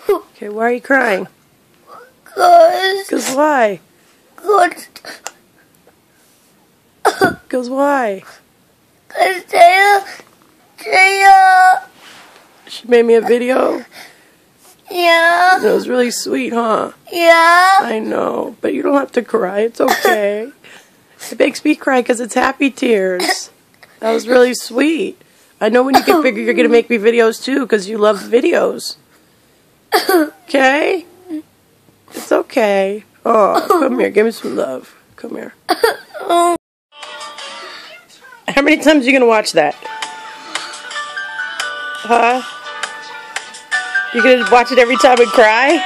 Okay, why are you crying? Cause why? Cause Why? She made me a video? Yeah. It was really sweet, huh? Yeah. I know, but you don't have to cry. It's okay. It makes me cry because it's happy tears. That was really sweet. I know when you get bigger, you're going to make me videos too because you love videos. Okay? It's okay. Oh, come here. Give me some love. Come here. How many times are you going to watch that? Huh? You going to watch it every time and cry?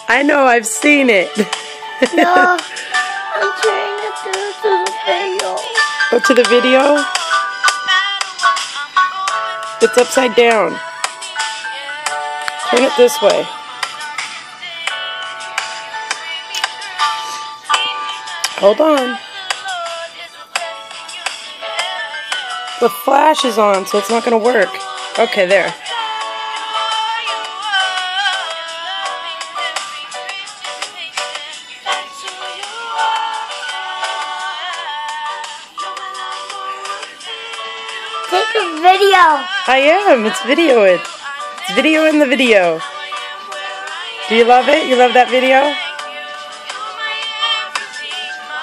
I know, I've seen it. No, I'm trying to do it to the video. Go to the video? It's upside down. Turn it this way. Hold on. The flash is on, so it's not going to work. Okay, there. Take a video. I am. It's videoing. It's video in the video. Do you love it? You love that video?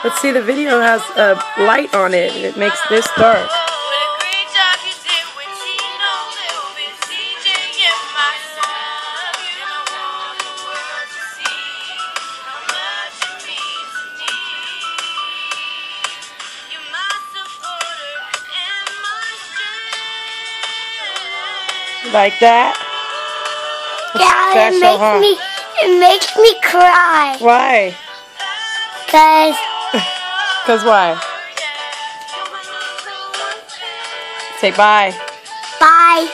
Let's see, the video has a light on it. It makes this dark. Like that? Yeah, Special, it makes me cry. Why? Cause why? Say bye. Bye.